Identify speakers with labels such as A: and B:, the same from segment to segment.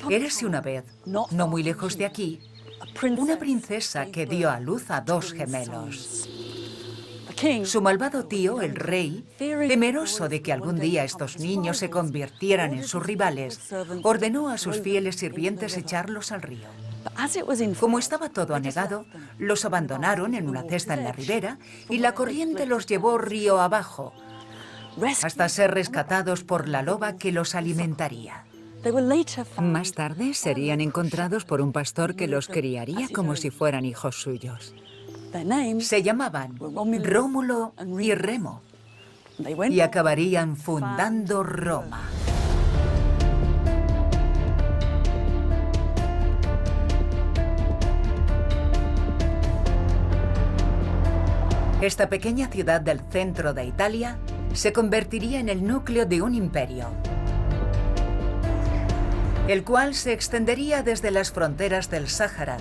A: Érase una vez, no muy lejos de aquí, una princesa que dio a luz a dos gemelos. Su malvado tío, el rey, temeroso de que algún día estos niños se convirtieran en sus rivales, ordenó a sus fieles sirvientes echarlos al río. Como estaba todo anegado, los abandonaron en una cesta en la ribera y la corriente los llevó río abajo, hasta ser rescatados por la loba que los alimentaría. Más tarde serían encontrados por un pastor que los criaría como si fueran hijos suyos. Se llamaban Rómulo y Remo y acabarían fundando Roma. Esta pequeña ciudad del centro de Italia se convertiría en el núcleo de un imperio, el cual se extendería desde las fronteras del Sáhara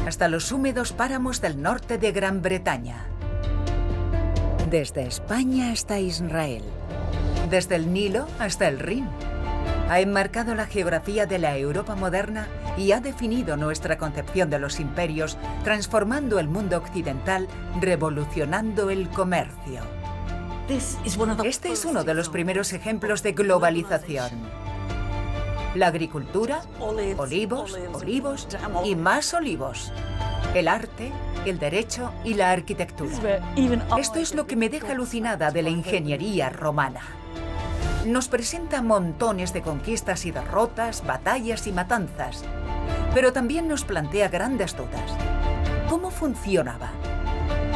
A: hasta los húmedos páramos del norte de Gran Bretaña, desde España hasta Israel, desde el Nilo hasta el Rin. Ha enmarcado la geografía de la Europa moderna y ha definido nuestra concepción de los imperios, transformando el mundo occidental, revolucionando el comercio. Este es uno de los primeros ejemplos de globalización. La agricultura, olivos, olivos y más olivos. El arte, el derecho y la arquitectura. Esto es lo que me deja alucinada de la ingeniería romana. Nos presenta montones de conquistas y derrotas, batallas y matanzas, pero también nos plantea grandes dudas. ¿Cómo funcionaba?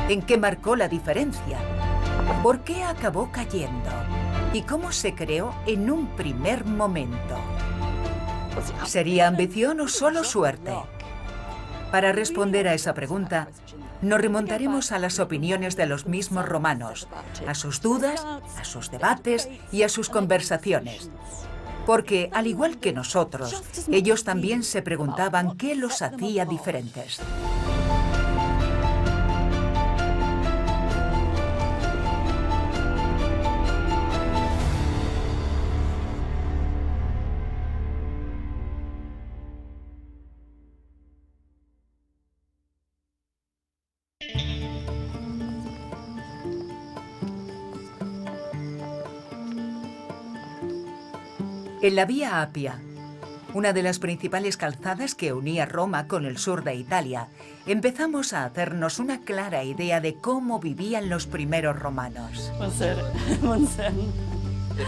A: ¿En qué marcó la diferencia? ¿Por qué acabó cayendo? ¿Y cómo se creó en un primer momento? ¿Sería ambición o solo suerte? Para responder a esa pregunta, nos remontaremos a las opiniones de los mismos romanos, a sus dudas, a sus debates y a sus conversaciones. Porque, al igual que nosotros, ellos también se preguntaban qué los hacía diferentes. En la Vía Apia, una de las principales calzadas que unía Roma con el sur de Italia, empezamos a hacernos una clara idea de cómo vivían los primeros romanos.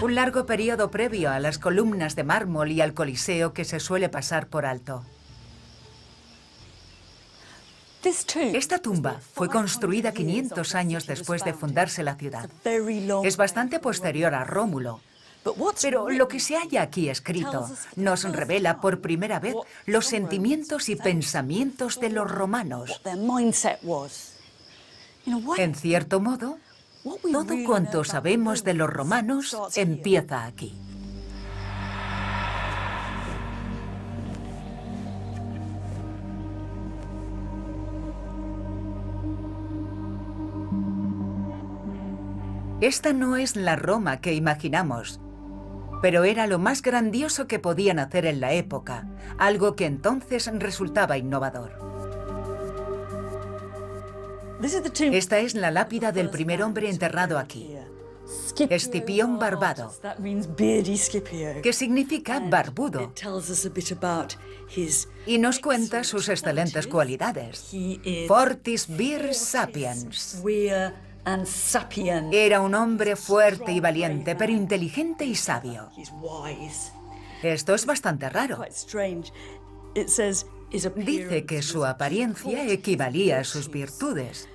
A: Un largo periodo previo a las columnas de mármol y al Coliseo que se suele pasar por alto. Esta tumba fue construida 500 años después de fundarse la ciudad. Es bastante posterior a Rómulo. Pero lo que se halla aquí escrito nos revela por primera vez los sentimientos y pensamientos de los romanos. En cierto modo, todo cuanto sabemos de los romanos empieza aquí. Esta no es la Roma que imaginamos, pero era lo más grandioso que podían hacer en la época, algo que entonces resultaba innovador. Esta es la lápida del primer hombre enterrado aquí, Escipión Barbado, que significa barbudo, y nos cuenta sus excelentes cualidades. Fortis vir sapiens. Era un hombre fuerte y valiente, pero inteligente y sabio. Esto es bastante raro. Dice que su apariencia equivalía a sus virtudes.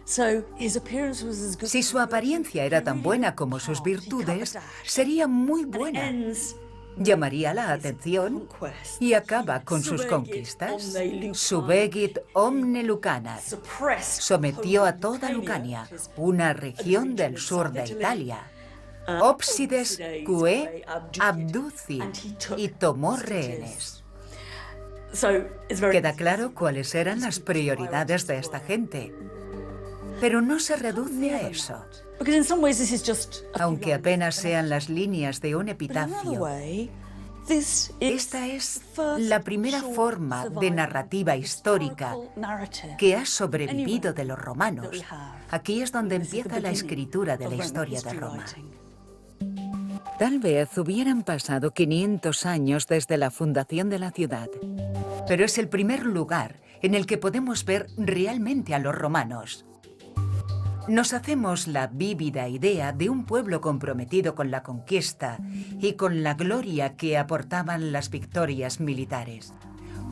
A: Si su apariencia era tan buena como sus virtudes, sería muy buena. Llamaría la atención y acaba con sus conquistas. Subegit omne Lucanat. Sometió a toda Lucania, una región del sur de Italia. Ópsides que abducit, y tomó rehenes. Queda claro cuáles eran las prioridades de esta gente. Pero no se reduce a eso. Aunque apenas sean las líneas de un epitafio, Esta es la primera forma de narrativa histórica que ha sobrevivido de los romanos. Aquí es donde empieza la escritura de la historia de Roma. Tal vez hubieran pasado 500 años desde la fundación de la ciudad, pero es el primer lugar en el que podemos ver realmente a los romanos. Nos hacemos la vívida idea de un pueblo comprometido con la conquista y con la gloria que aportaban las victorias militares.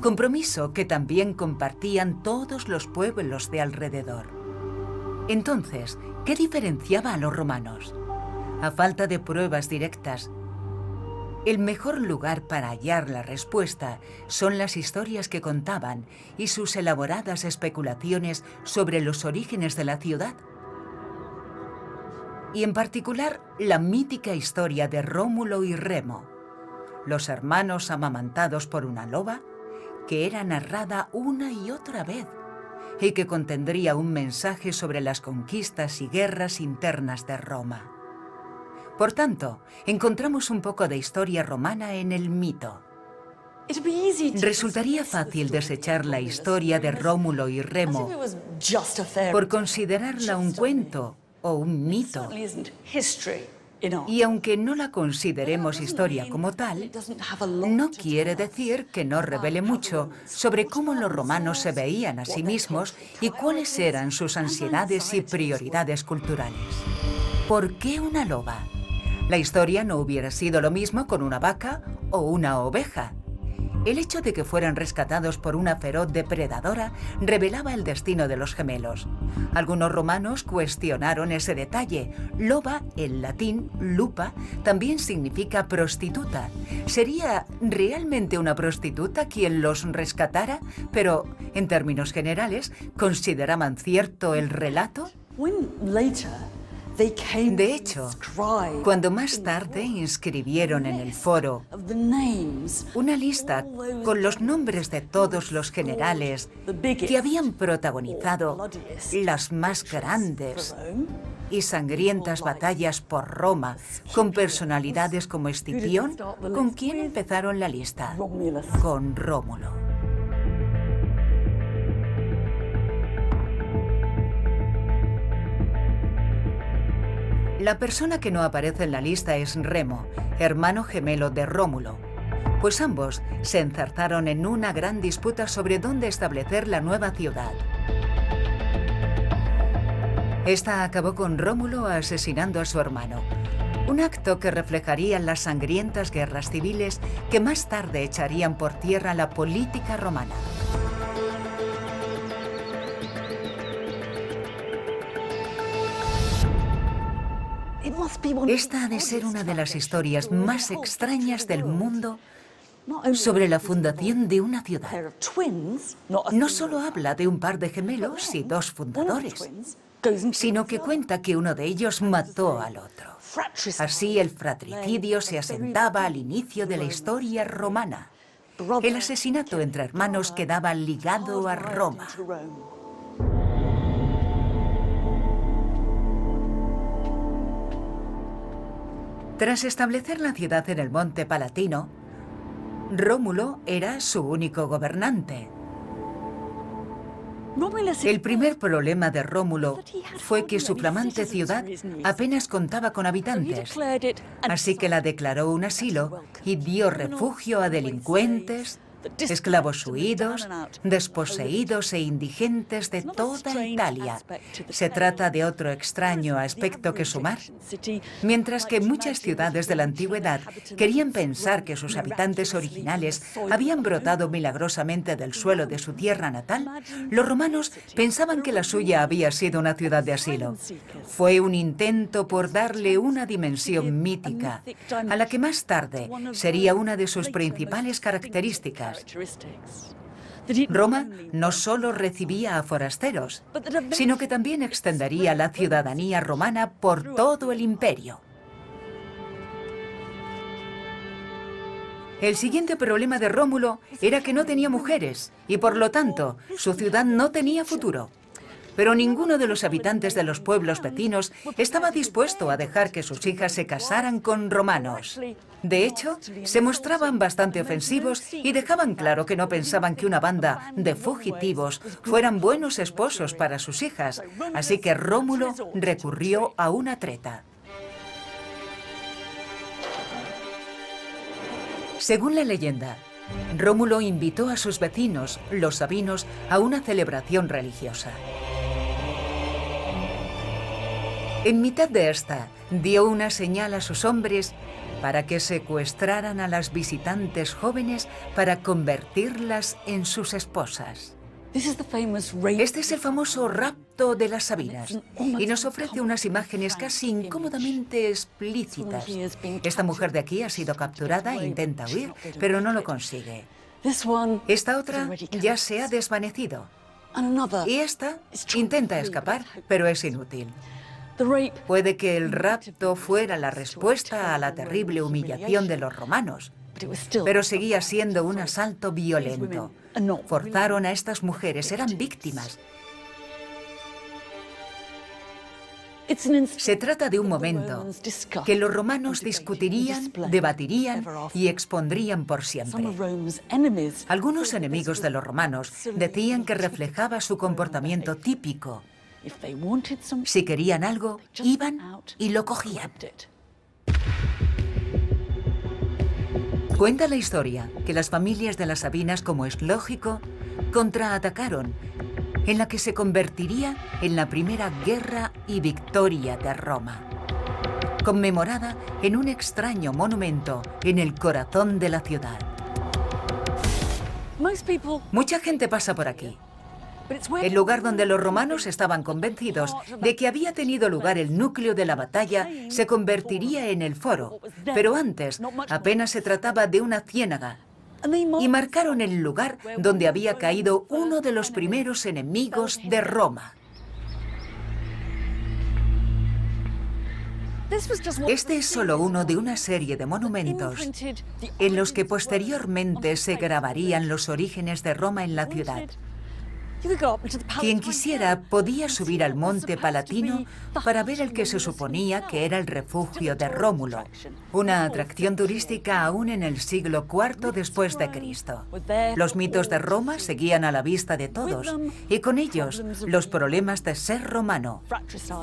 A: Compromiso que también compartían todos los pueblos de alrededor. Entonces, ¿qué diferenciaba a los romanos? A falta de pruebas directas, el mejor lugar para hallar la respuesta son las historias que contaban y sus elaboradas especulaciones sobre los orígenes de la ciudad. Y en particular, la mítica historia de Rómulo y Remo, los hermanos amamantados por una loba, que era narrada una y otra vez, y que contendría un mensaje sobre las conquistas y guerras internas de Roma. Por tanto, encontramos un poco de historia romana en el mito. Resultaría fácil desechar la historia de Rómulo y Remo por considerarla un cuento o un mito. Y aunque no la consideremos historia como tal, no quiere decir que no revele mucho sobre cómo los romanos se veían a sí mismos y cuáles eran sus ansiedades y prioridades culturales. ¿Por qué una loba? La historia no hubiera sido lo mismo con una vaca o una oveja. El hecho de que fueran rescatados por una feroz depredadora revelaba el destino de los gemelos. Algunos romanos cuestionaron ese detalle. Loba, en latín, lupa, también significa prostituta. ¿Sería realmente una prostituta quien los rescatara? Pero, en términos generales, ¿consideraban cierto el relato? De hecho, cuando más tarde inscribieron en el foro una lista con los nombres de todos los generales que habían protagonizado las más grandes y sangrientas batallas por Roma, con personalidades como Escipión, ¿con quién empezaron la lista? Con Rómulo. La persona que no aparece en la lista es Remo, hermano gemelo de Rómulo, pues ambos se enzarzaron en una gran disputa sobre dónde establecer la nueva ciudad. Esta acabó con Rómulo asesinando a su hermano, un acto que reflejaría las sangrientas guerras civiles que más tarde echarían por tierra la política romana. Esta ha de ser una de las historias más extrañas del mundo sobre la fundación de una ciudad. No solo habla de un par de gemelos y dos fundadores, sino que cuenta que uno de ellos mató al otro. Así el fratricidio se asentaba al inicio de la historia romana. El asesinato entre hermanos quedaba ligado a Roma. Tras establecer la ciudad en el Monte Palatino, Rómulo era su único gobernante. El primer problema de Rómulo fue que su flamante ciudad apenas contaba con habitantes, así que la declaró un asilo y dio refugio a delincuentes, esclavos huidos, desposeídos e indigentes de toda Italia. Se trata de otro extraño aspecto que sumar. Mientras que muchas ciudades de la antigüedad querían pensar que sus habitantes originales habían brotado milagrosamente del suelo de su tierra natal, los romanos pensaban que la suya había sido una ciudad de asilo. Fue un intento por darle una dimensión mítica, a la que más tarde sería una de sus principales características. Roma no solo recibía a forasteros, sino que también extendería la ciudadanía romana por todo el imperio. El siguiente problema de Rómulo era que no tenía mujeres y por lo tanto su ciudad no tenía futuro. Pero ninguno de los habitantes de los pueblos vecinos estaba dispuesto a dejar que sus hijas se casaran con romanos. De hecho, se mostraban bastante ofensivos y dejaban claro que no pensaban que una banda de fugitivos fueran buenos esposos para sus hijas, así que Rómulo recurrió a una treta. Según la leyenda, Rómulo invitó a sus vecinos, los sabinos, a una celebración religiosa. En mitad de esta, dio una señal a sus hombres para que secuestraran a las visitantes jóvenes para convertirlas en sus esposas. Este es el famoso rapto de las Sabinas y nos ofrece unas imágenes casi incómodamente explícitas. Esta mujer de aquí ha sido capturada e intenta huir, pero no lo consigue. Esta otra ya se ha desvanecido. Y esta intenta escapar, pero es inútil. Puede que el rapto fuera la respuesta a la terrible humillación de los romanos, pero seguía siendo un asalto violento. Forzaron a estas mujeres, eran víctimas. Se trata de un momento que los romanos discutirían, debatirían y expondrían por siempre. Algunos enemigos de los romanos decían que reflejaba su comportamiento típico. Si querían algo, iban y lo cogían. Cuenta la historia que las familias de las Sabinas, como es lógico, contraatacaron, en la que se convertiría en la primera guerra y victoria de Roma, conmemorada en un extraño monumento en el corazón de la ciudad. Mucha gente pasa por aquí. El lugar donde los romanos estaban convencidos de que había tenido lugar el núcleo de la batalla se convertiría en el foro, pero antes apenas se trataba de una ciénaga, y marcaron el lugar donde había caído uno de los primeros enemigos de Roma. Este es solo uno de una serie de monumentos en los que posteriormente se grabarían los orígenes de Roma en la ciudad. Quien quisiera podía subir al monte Palatino para ver el que se suponía que era el refugio de Rómulo, una atracción turística aún en el siglo IV después de Cristo. Los mitos de Roma seguían a la vista de todos, y con ellos los problemas de ser romano: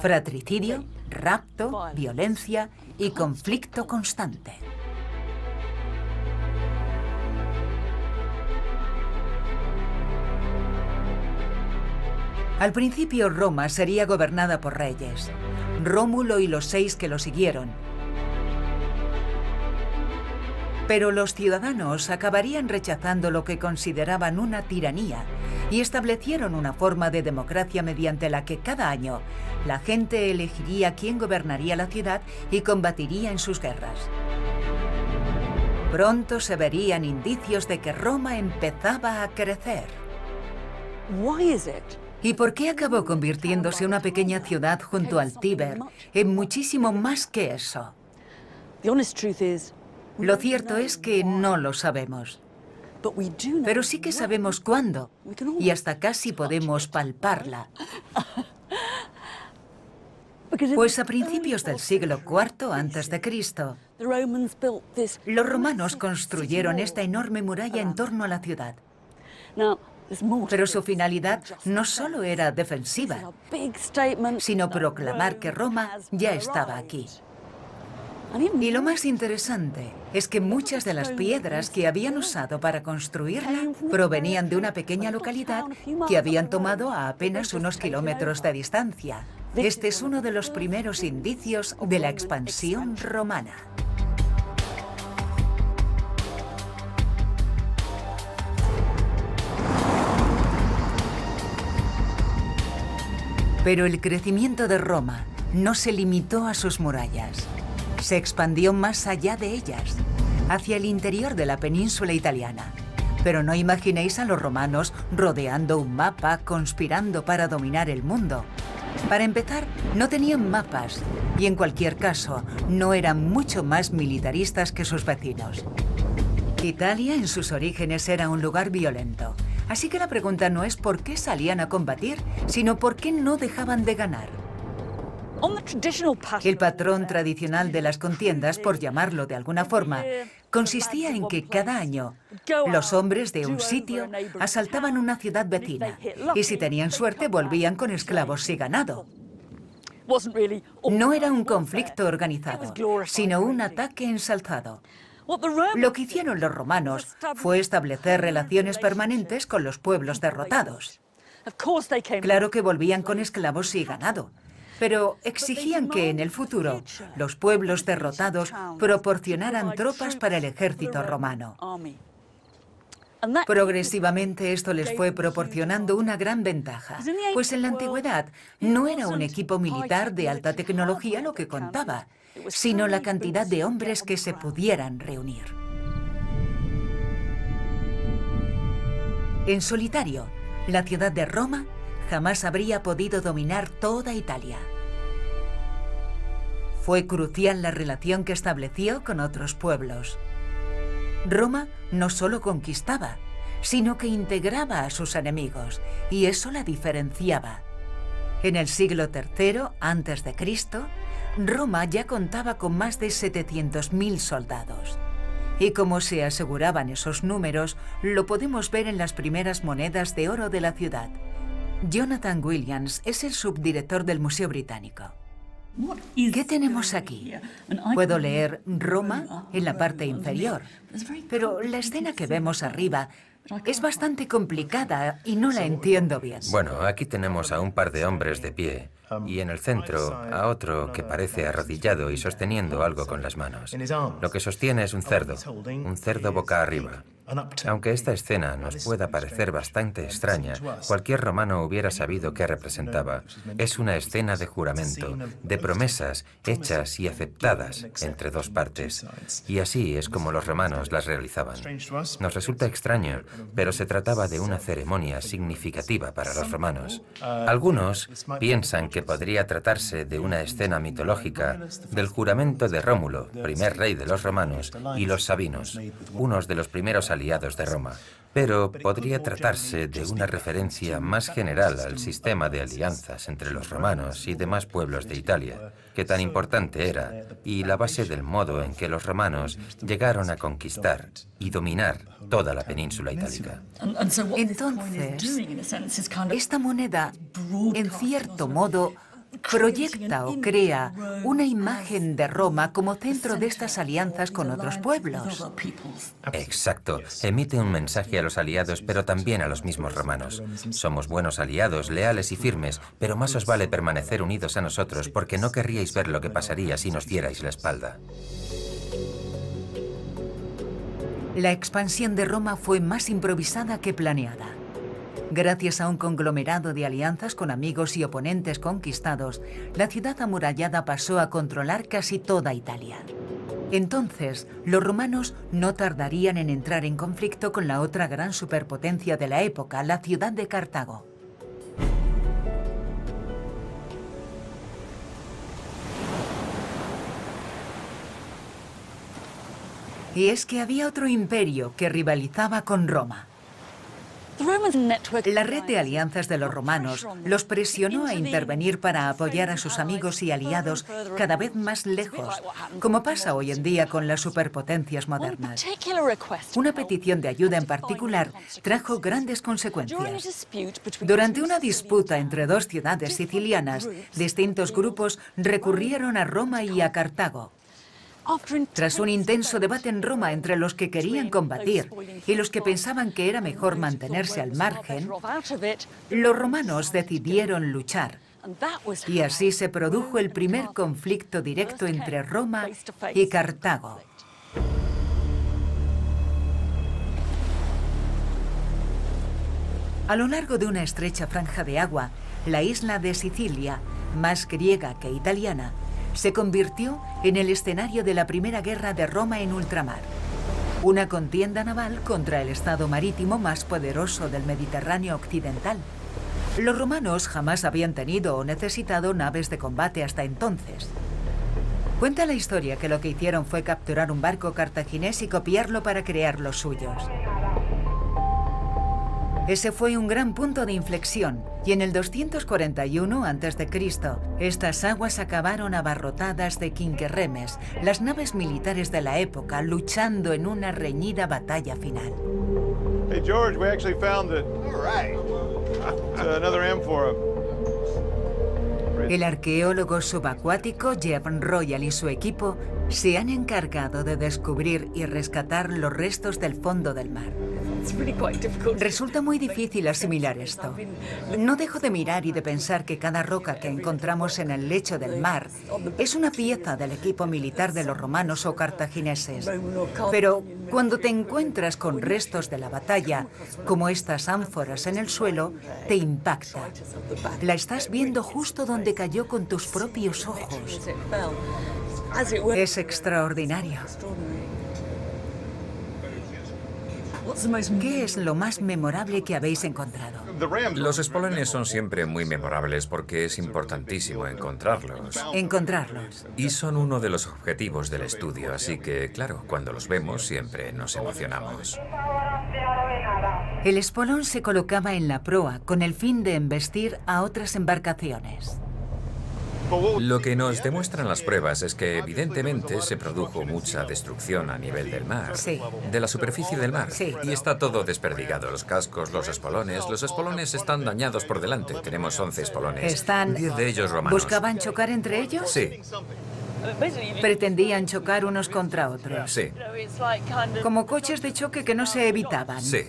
A: fratricidio, rapto, violencia y conflicto constante. Al principio Roma sería gobernada por reyes, Rómulo y los 6 que lo siguieron. Pero los ciudadanos acabarían rechazando lo que consideraban una tiranía y establecieron una forma de democracia mediante la que cada año la gente elegiría quién gobernaría la ciudad y combatiría en sus guerras. Pronto se verían indicios de que Roma empezaba a crecer. ¿Y por qué acabó convirtiéndose una pequeña ciudad junto al Tíber en muchísimo más que eso? Lo cierto es que no lo sabemos. Pero sí que sabemos cuándo, y hasta casi podemos palparla. Pues a principios del siglo IV a.C., los romanos construyeron esta enorme muralla en torno a la ciudad. Pero su finalidad no solo era defensiva, sino proclamar que Roma ya estaba aquí. Y lo más interesante es que muchas de las piedras que habían usado para construirla provenían de una pequeña localidad que habían tomado a apenas unos kilómetros de distancia. Este es uno de los primeros indicios de la expansión romana. Pero el crecimiento de Roma no se limitó a sus murallas. Se expandió más allá de ellas, hacia el interior de la península italiana. Pero no imaginéis a los romanos rodeando un mapa, conspirando para dominar el mundo. Para empezar, no tenían mapas y, en cualquier caso, no eran mucho más militaristas que sus vecinos. Italia, en sus orígenes, era un lugar violento. Así que la pregunta no es por qué salían a combatir, sino por qué no dejaban de ganar. El patrón tradicional de las contiendas, por llamarlo de alguna forma, consistía en que cada año los hombres de un sitio asaltaban una ciudad vecina y si tenían suerte volvían con esclavos y ganado. No era un conflicto organizado, sino un ataque ensalzado. Lo que hicieron los romanos fue establecer relaciones permanentes con los pueblos derrotados. Claro que volvían con esclavos y ganado, pero exigían que en el futuro los pueblos derrotados proporcionaran tropas para el ejército romano. Progresivamente esto les fue proporcionando una gran ventaja, pues en la antigüedad no era un equipo militar de alta tecnología lo que contaba, sino la cantidad de hombres que se pudieran reunir. En solitario, la ciudad de Roma jamás habría podido dominar toda Italia. Fue crucial la relación que estableció con otros pueblos. Roma no solo conquistaba, sino que integraba a sus enemigos, y eso la diferenciaba. En el siglo III a.C., Roma ya contaba con más de 700.000 soldados. Y como se aseguraban esos números, lo podemos ver en las primeras monedas de oro de la ciudad. Jonathan Williams es el subdirector del Museo Británico. ¿Qué tenemos aquí? Puedo leer Roma en la parte inferior, pero la escena que vemos arriba es bastante complicada y no la entiendo bien.
B: Bueno, aquí tenemos a un par de hombres de pie y en el centro a otro que parece arrodillado y sosteniendo algo con las manos. Lo que sostiene es un cerdo boca arriba. Aunque esta escena nos pueda parecer bastante extraña, cualquier romano hubiera sabido qué representaba. Es una escena de juramento, de promesas hechas y aceptadas entre dos partes. Y así es como los romanos las realizaban. Nos resulta extraño, pero se trataba de una ceremonia significativa para los romanos. Algunos piensan que podría tratarse de una escena mitológica del juramento de Rómulo, primer rey de los romanos, y los sabinos, unos de los primeros aliados de Roma. Pero podría tratarse de una referencia más general al sistema de alianzas entre los romanos y demás pueblos de Italia, que tan importante era, y la base del modo en que los romanos llegaron a conquistar y dominar toda la península itálica.
A: Entonces, esta moneda, en cierto modo, proyecta o crea una imagen de Roma como centro de estas alianzas con otros pueblos.
B: Exacto. Emite un mensaje a los aliados, pero también a los mismos romanos. Somos buenos aliados, leales y firmes, pero más os vale permanecer unidos a nosotros porque no querríais ver lo que pasaría si nos dierais la espalda.
A: La expansión de Roma fue más improvisada que planeada. Gracias a un conglomerado de alianzas con amigos y oponentes conquistados, la ciudad amurallada pasó a controlar casi toda Italia. Entonces, los romanos no tardarían en entrar en conflicto con la otra gran superpotencia de la época, la ciudad de Cartago. Y es que había otro imperio que rivalizaba con Roma. La red de alianzas de los romanos los presionó a intervenir para apoyar a sus amigos y aliados cada vez más lejos, como pasa hoy en día con las superpotencias modernas. Una petición de ayuda en particular trajo grandes consecuencias. Durante una disputa entre dos ciudades sicilianas, distintos grupos recurrieron a Roma y a Cartago. Tras un intenso debate en Roma entre los que querían combatir y los que pensaban que era mejor mantenerse al margen, los romanos decidieron luchar. Y así se produjo el primer conflicto directo entre Roma y Cartago. A lo largo de una estrecha franja de agua, la isla de Sicilia, más griega que italiana, se convirtió en el escenario de la primera guerra de Roma en ultramar. Una contienda naval contra el estado marítimo más poderoso del Mediterráneo occidental. Los romanos jamás habían tenido o necesitado naves de combate hasta entonces. Cuenta la historia que lo que hicieron fue capturar un barco cartaginés y copiarlo para crear los suyos. Ese fue un gran punto de inflexión, y en el 241 a.C., estas aguas acabaron abarrotadas de quinquerremes, las naves militares de la época luchando en una reñida batalla final.
C: Hey George, we actually found it. All right. It's another amphora.
A: El arqueólogo subacuático Jeff Royal y su equipo se han encargado de descubrir y rescatar los restos del fondo del mar. Resulta muy difícil asimilar esto. No dejo de mirar y de pensar que cada roca que encontramos en el lecho del mar es una pieza del equipo militar de los romanos o cartagineses. Pero cuando te encuentras con restos de la batalla, como estas ánforas en el suelo, te impacta. La estás viendo justo donde cayó con tus propios ojos. Es extraordinario. ¿Qué es lo más memorable que habéis encontrado?
D: Los espolones son siempre muy memorables porque es importantísimo encontrarlos.
A: Encontrarlos.
D: Y son uno de los objetivos del estudio, así que, claro, cuando los vemos siempre nos emocionamos.
A: El espolón se colocaba en la proa con el fin de embestir a otras embarcaciones.
D: Lo que nos demuestran las pruebas es que evidentemente se produjo mucha destrucción a nivel del mar,
A: Sí.
D: de la superficie del mar,
A: Sí.
D: y está todo desperdigado, los cascos, los espolones están dañados por delante, tenemos 11 espolones, 10 de ellos romanos.
A: ¿Buscaban chocar entre ellos?
D: Sí,
A: Pretendían chocar unos contra otros.
D: sí,
A: Como coches de choque que no se evitaban.
D: sí.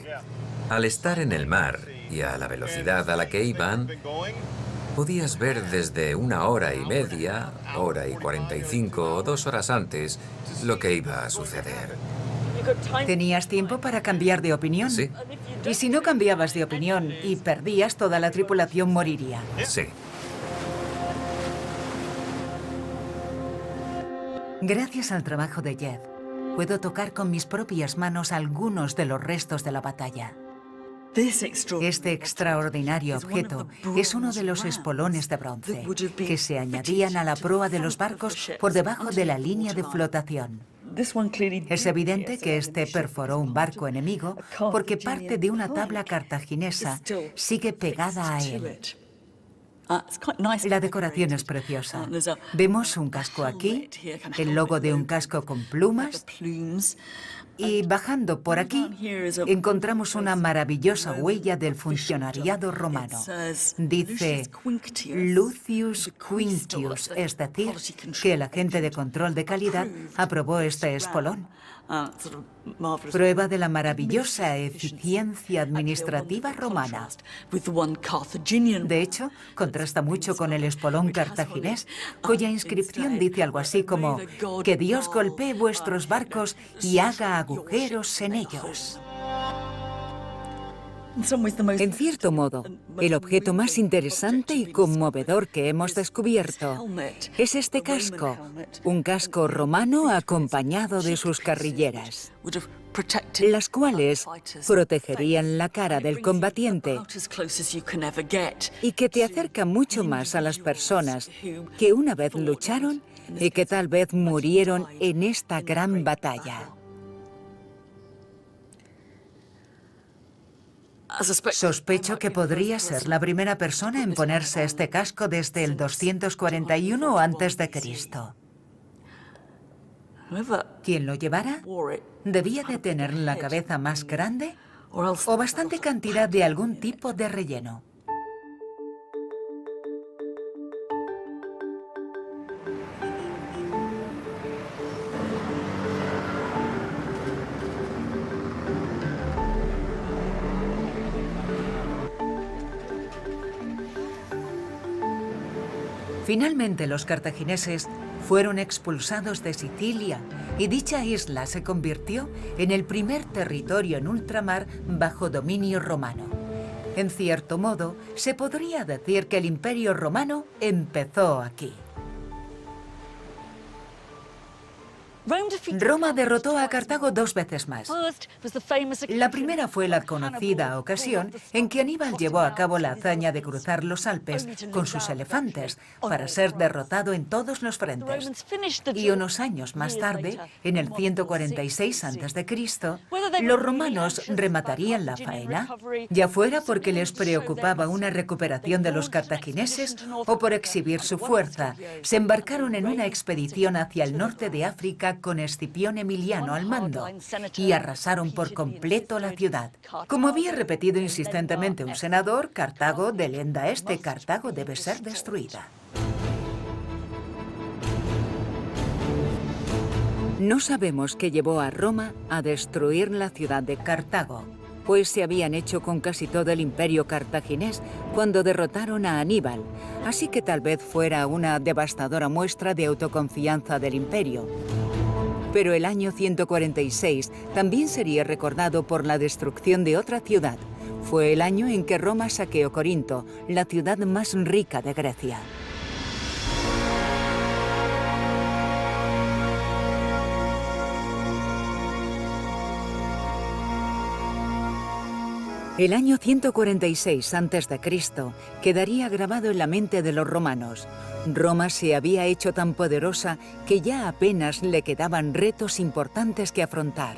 D: Al estar en el mar y a la velocidad a la que iban, podías ver desde 1 hora y media, hora y 45 o 2 horas antes lo que iba a suceder.
A: ¿Tenías tiempo para cambiar de opinión?
D: Sí.
A: Y si no cambiabas de opinión y perdías, toda la tripulación moriría.
D: Sí.
A: Gracias al trabajo de Jeff, puedo tocar con mis propias manos algunos de los restos de la batalla. Este extraordinario objeto es uno de los espolones de bronce que se añadían a la proa de los barcos por debajo de la línea de flotación. Es evidente que este perforó un barco enemigo porque parte de una tabla cartaginesa sigue pegada a él. La decoración es preciosa. Vemos un casco aquí, el logo de un casco con plumas, y bajando por aquí encontramos una maravillosa huella del funcionariado romano. Dice Lucius Quinctius, es decir, que el agente de control de calidad aprobó este espolón. Prueba de la maravillosa eficiencia administrativa romana. De hecho, contrasta mucho con el espolón cartaginés, cuya inscripción dice algo así como «Que Dios golpee vuestros barcos y haga agujeros en ellos». En cierto modo, el objeto más interesante y conmovedor que hemos descubierto es este casco, un casco romano acompañado de sus carrilleras, las cuales protegerían la cara del combatiente y que te acerca mucho más a las personas que una vez lucharon y que tal vez murieron en esta gran batalla. Sospecho que podría ser la primera persona en ponerse este casco desde el 241 a.C. Quien lo llevara debía de tener la cabeza más grande o bastante cantidad de algún tipo de relleno. Finalmente, los cartagineses fueron expulsados de Sicilia y dicha isla se convirtió en el primer territorio en ultramar bajo dominio romano. En cierto modo, se podría decir que el Imperio Romano empezó aquí. Roma derrotó a Cartago 2 veces más. La primera fue la conocida ocasión en que Aníbal llevó a cabo la hazaña de cruzar los Alpes con sus elefantes para ser derrotado en todos los frentes. Y unos años más tarde, en el 146 a.C., los romanos rematarían la faena, ya fuera porque les preocupaba una recuperación de los cartagineses o por exhibir su fuerza. Se embarcaron en una expedición hacia el norte de África con Escipión Emiliano al mando y arrasaron por completo la ciudad. Como había repetido insistentemente un senador, Cartago de lenda este, Cartago debe ser destruida. No sabemos qué llevó a Roma a destruir la ciudad de Cartago, pues se habían hecho con casi todo el imperio cartaginés cuando derrotaron a Aníbal, así que tal vez fuera una devastadora muestra de autoconfianza del imperio. Pero el año 146 también sería recordado por la destrucción de otra ciudad. Fue el año en que Roma saqueó Corinto, la ciudad más rica de Grecia. El año 146 a.C. quedaría grabado en la mente de los romanos. Roma se había hecho tan poderosa que ya apenas le quedaban retos importantes que afrontar.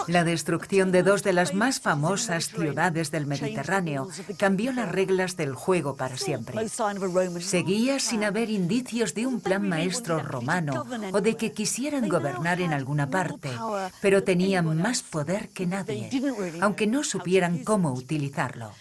A: La destrucción de dos de las más famosas ciudades del Mediterráneo cambió las reglas del juego para siempre. Seguía sin haber indicios de un plan maestro romano o de que quisieran gobernar en alguna parte, pero tenían más poder que nadie, aunque no supieran cómo utilizarlo.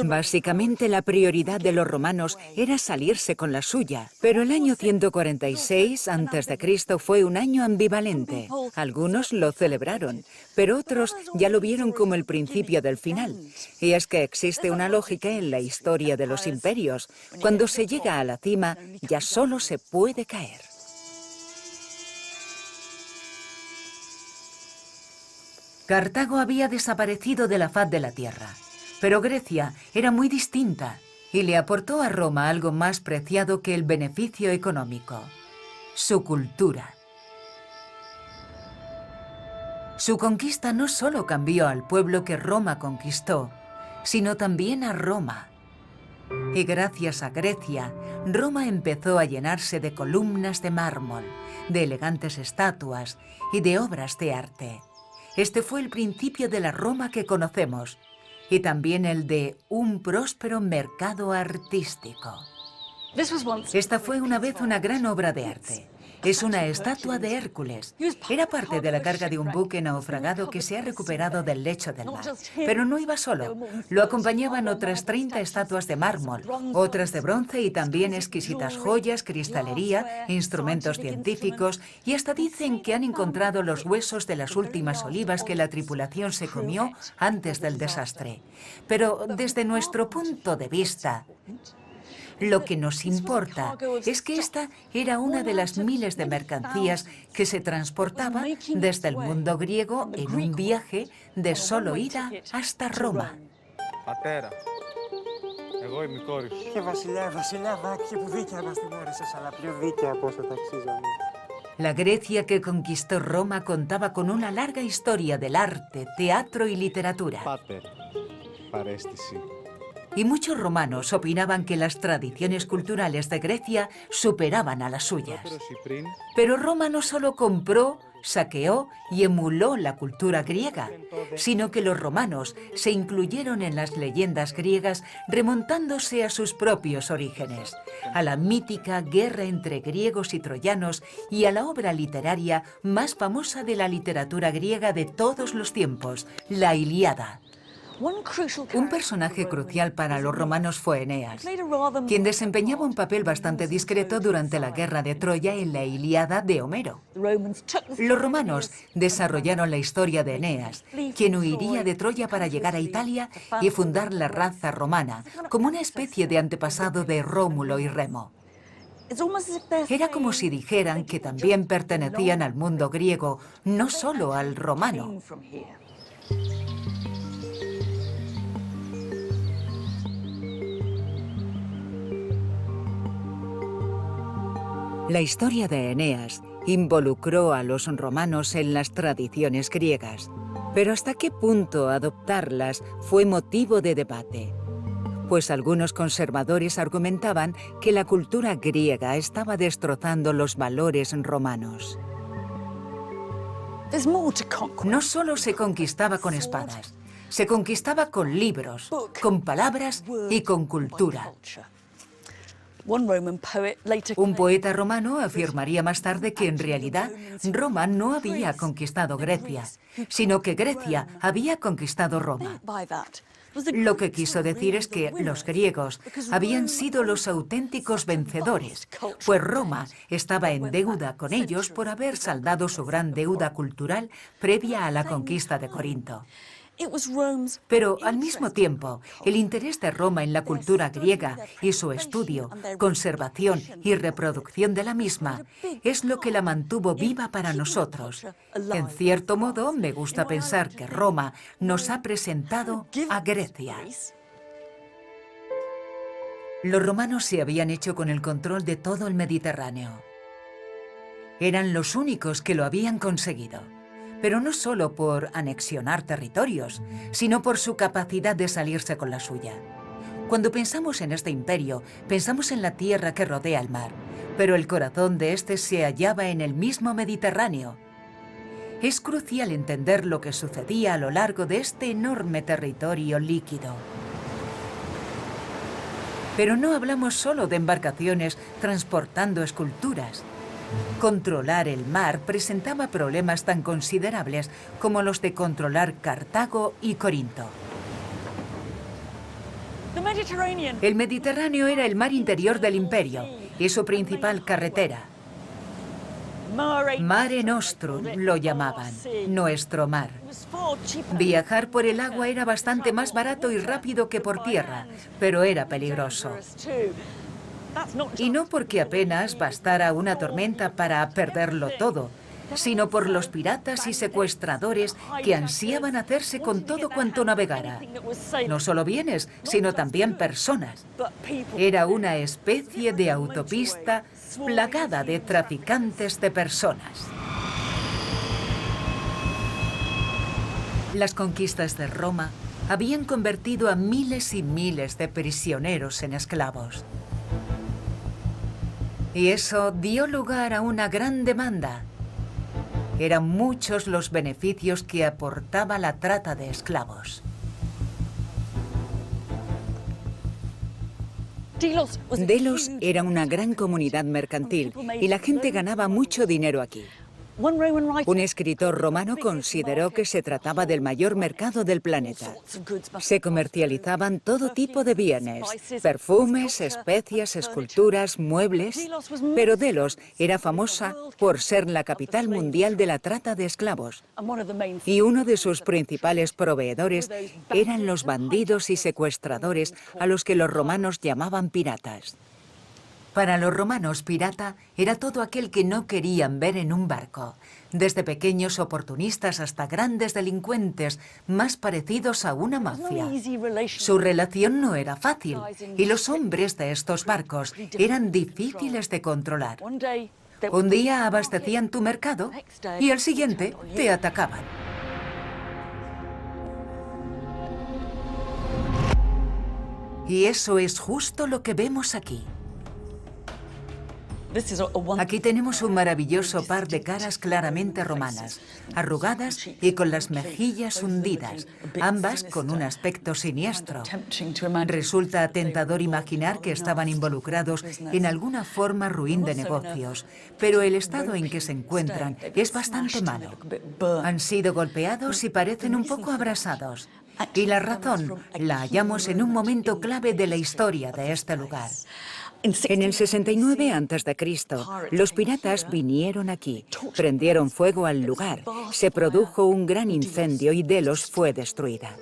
A: Básicamente la prioridad de los romanos era salirse con la suya, pero el año 146 a.C. fue un año ambivalente. Algunos lo celebraron, pero otros ya lo vieron como el principio del final. Y es que existe una lógica en la historia de los imperios. Cuando se llega a la cima, ya solo se puede caer. Cartago había desaparecido de la faz de la tierra. Pero Grecia era muy distinta y le aportó a Roma algo más preciado que el beneficio económico: su cultura. Su conquista no solo cambió al pueblo que Roma conquistó, sino también a Roma. Y gracias a Grecia, Roma empezó a llenarse de columnas de mármol, de elegantes estatuas y de obras de arte. Este fue el principio de la Roma que conocemos, y también el de un próspero mercado artístico. Esta fue una vez una gran obra de arte. Es una estatua de Hércules. Era parte de la carga de un buque naufragado que se ha recuperado del lecho del mar. Pero no iba solo. Lo acompañaban otras 30 estatuas de mármol, otras de bronce y también exquisitas joyas, cristalería, instrumentos científicos, y hasta dicen que han encontrado los huesos de las últimas olivas que la tripulación se comió antes del desastre. Pero desde nuestro punto de vista, lo que nos importa es que esta era una de las miles de mercancías que se transportaba desde el mundo griego en un viaje de solo ida hasta Roma. La Grecia que conquistó Roma contaba con una larga historia del arte, teatro y literatura. Y muchos romanos opinaban que las tradiciones culturales de Grecia superaban a las suyas. Pero Roma no solo compró, saqueó y emuló la cultura griega, sino que los romanos se incluyeron en las leyendas griegas remontándose a sus propios orígenes, a la mítica guerra entre griegos y troyanos y a la obra literaria más famosa de la literatura griega de todos los tiempos, la Ilíada. Un personaje crucial para los romanos fue Eneas, quien desempeñaba un papel bastante discreto durante la guerra de Troya en la Ilíada de Homero. Los romanos desarrollaron la historia de Eneas, quien huiría de Troya para llegar a Italia y fundar la raza romana, como una especie de antepasado de Rómulo y Remo. Era como si dijeran que también pertenecían al mundo griego, no solo al romano. La historia de Eneas involucró a los romanos en las tradiciones griegas, pero hasta qué punto adoptarlas fue motivo de debate, pues algunos conservadores argumentaban que la cultura griega estaba destrozando los valores romanos. No solo se conquistaba con espadas, se conquistaba con libros, con palabras y con cultura. Un poeta romano afirmaría más tarde que en realidad Roma no había conquistado Grecia, sino que Grecia había conquistado Roma. Lo que quiso decir es que los griegos habían sido los auténticos vencedores, pues Roma estaba en deuda con ellos por haber saldado su gran deuda cultural previa a la conquista de Corinto. Pero al mismo tiempo, el interés de Roma en la cultura griega y su estudio, conservación y reproducción de la misma es lo que la mantuvo viva para nosotros. En cierto modo, me gusta pensar que Roma nos ha presentado a Grecia. Los romanos se habían hecho con el control de todo el Mediterráneo. Eran los únicos que lo habían conseguido. Pero no solo por anexionar territorios, sino por su capacidad de salirse con la suya. Cuando pensamos en este imperio, pensamos en la tierra que rodea el mar, pero el corazón de este se hallaba en el mismo Mediterráneo. Es crucial entender lo que sucedía a lo largo de este enorme territorio líquido. Pero no hablamos solo de embarcaciones transportando esculturas. Controlar el mar presentaba problemas tan considerables como los de controlar Cartago y Corinto. El Mediterráneo era el mar interior del imperio y su principal carretera. Mare Nostrum lo llamaban, nuestro mar. Viajar por el agua era bastante más barato y rápido que por tierra, pero era peligroso. Y no porque apenas bastara una tormenta para perderlo todo, sino por los piratas y secuestradores que ansiaban hacerse con todo cuanto navegara. No solo bienes, sino también personas. Era una especie de autopista plagada de traficantes de personas. Las conquistas de Roma habían convertido a miles y miles de prisioneros en esclavos. Y eso dio lugar a una gran demanda. Eran muchos los beneficios que aportaba la trata de esclavos. Delos era una gran comunidad mercantil y la gente ganaba mucho dinero aquí. Un escritor romano consideró que se trataba del mayor mercado del planeta. Se comercializaban todo tipo de bienes, perfumes, especias, esculturas, muebles, pero Delos era famosa por ser la capital mundial de la trata de esclavos. Y uno de sus principales proveedores eran los bandidos y secuestradores a los que los romanos llamaban piratas. Para los romanos, pirata era todo aquel que no querían ver en un barco, desde pequeños oportunistas hasta grandes delincuentes más parecidos a una mafia. Su relación no era fácil y los hombres de estos barcos eran difíciles de controlar. Un día abastecían tu mercado y al siguiente te atacaban. Y eso es justo lo que vemos aquí. Aquí tenemos un maravilloso par de caras claramente romanas, arrugadas y con las mejillas hundidas, ambas con un aspecto siniestro. Resulta tentador imaginar que estaban involucrados en alguna forma ruin de negocios, pero el estado en que se encuentran es bastante malo. Han sido golpeados y parecen un poco abrasados. Y la razón la hallamos en un momento clave de la historia de este lugar. En el 69 a.C., los piratas vinieron aquí, prendieron fuego al lugar, se produjo un gran incendio y Delos fue destruida.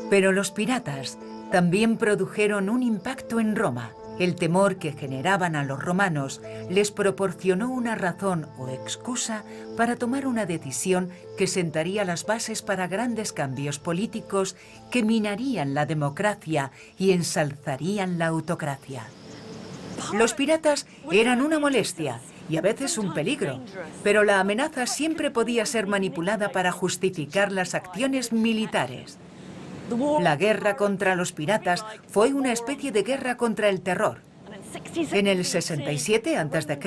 A: Pero los piratas también produjeron un impacto en Roma, El temor que generaban a los romanos les proporcionó una razón o excusa para tomar una decisión que sentaría las bases para grandes cambios políticos que minarían la democracia y ensalzarían la autocracia. Los piratas eran una molestia y a veces un peligro, pero la amenaza siempre podía ser manipulada para justificar las acciones militares. La guerra contra los piratas fue una especie de guerra contra el terror. En el 67 a.C.,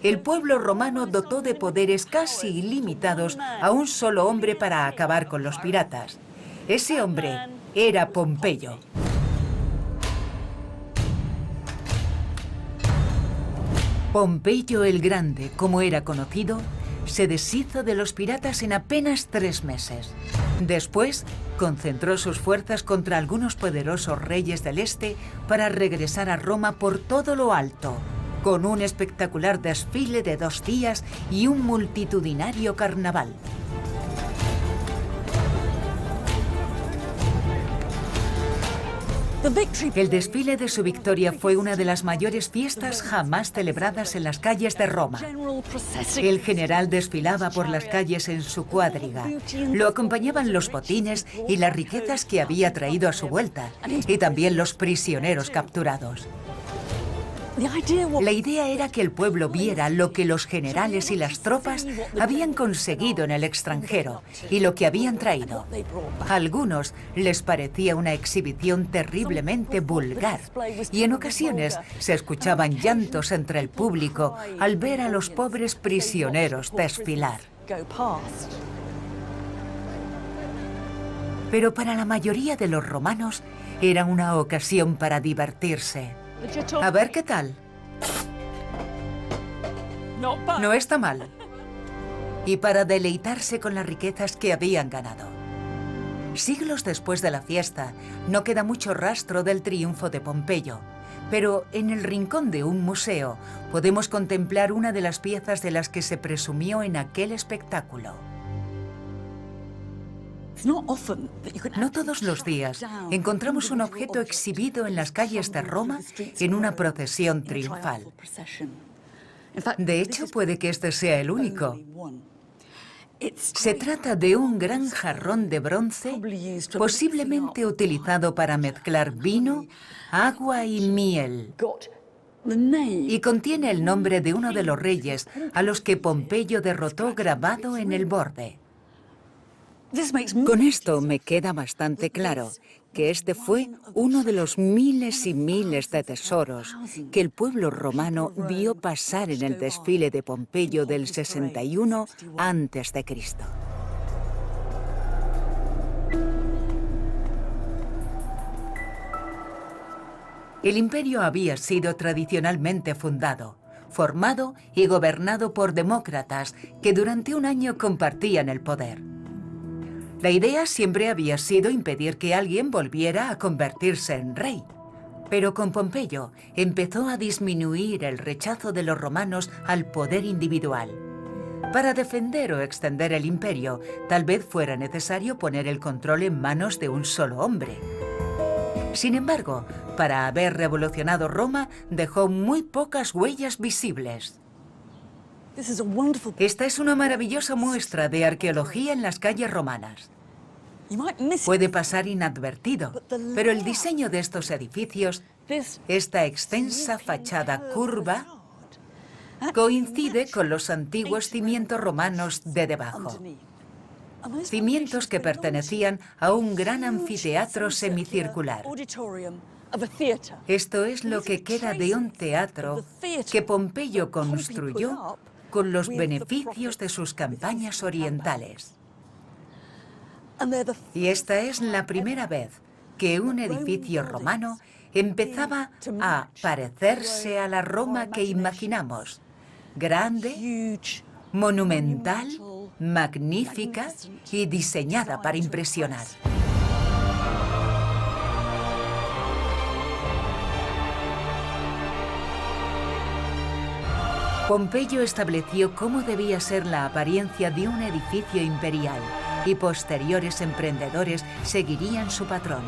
A: el pueblo romano dotó de poderes casi ilimitados a un solo hombre para acabar con los piratas. Ese hombre era Pompeyo. Pompeyo el Grande, como era conocido, se deshizo de los piratas en apenas 3 meses. Después, concentró sus fuerzas contra algunos poderosos reyes del este para regresar a Roma por todo lo alto, con un espectacular desfile de 2 días y un multitudinario carnaval. El desfile de su victoria fue una de las mayores fiestas jamás celebradas en las calles de Roma. El general desfilaba por las calles en su cuadriga. Lo acompañaban los botines y las riquezas que había traído a su vuelta, y también los prisioneros capturados. La idea era que el pueblo viera lo que los generales y las tropas habían conseguido en el extranjero y lo que habían traído. A algunos les parecía una exhibición terriblemente vulgar y en ocasiones se escuchaban llantos entre el público al ver a los pobres prisioneros desfilar. Pero para la mayoría de los romanos era una ocasión para divertirse. A ver qué tal. No está mal. Y para deleitarse con las riquezas que habían ganado. Siglos después de la fiesta, no queda mucho rastro del triunfo de Pompeyo, pero en el rincón de un museo podemos contemplar una de las piezas de las que se presumió en aquel espectáculo. No todos los días encontramos un objeto exhibido en las calles de Roma en una procesión triunfal. De hecho, puede que este sea el único. Se trata de un gran jarrón de bronce, posiblemente utilizado para mezclar vino, agua y miel. Y contiene el nombre de uno de los reyes a los que Pompeyo derrotó grabado en el borde. Con esto me queda bastante claro que este fue uno de los miles y miles de tesoros que el pueblo romano vio pasar en el desfile de Pompeyo del 61 a.C. El imperio había sido tradicionalmente fundado, formado y gobernado por demócratas que durante un año compartían el poder. La idea siempre había sido impedir que alguien volviera a convertirse en rey. Pero con Pompeyo empezó a disminuir el rechazo de los romanos al poder individual. Para defender o extender el imperio, tal vez fuera necesario poner el control en manos de un solo hombre. Sin embargo, para haber revolucionado Roma, dejó muy pocas huellas visibles. Esta es una maravillosa muestra de arqueología en las calles romanas. Puede pasar inadvertido, pero el diseño de estos edificios, esta extensa fachada curva, coincide con los antiguos cimientos romanos de debajo. Cimientos que pertenecían a un gran anfiteatro semicircular. Esto es lo que queda de un teatro que Pompeyo construyó con los beneficios de sus campañas orientales. Y esta es la primera vez que un edificio romano empezaba a parecerse a la Roma que imaginamos. Grande, monumental, magnífica y diseñada para impresionar. Pompeyo estableció cómo debía ser la apariencia de un edificio imperial y posteriores emprendedores seguirían su patrón.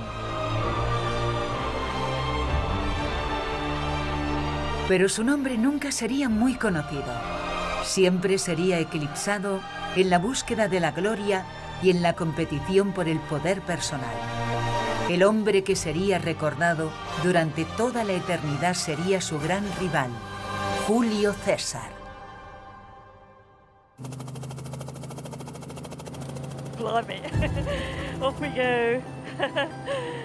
A: Pero su nombre nunca sería muy conocido. Siempre sería eclipsado en la búsqueda de la gloria y en la competición por el poder personal. El hombre que sería recordado durante toda la eternidad sería su gran rival, Julio César.
E: Blimey. Off we go.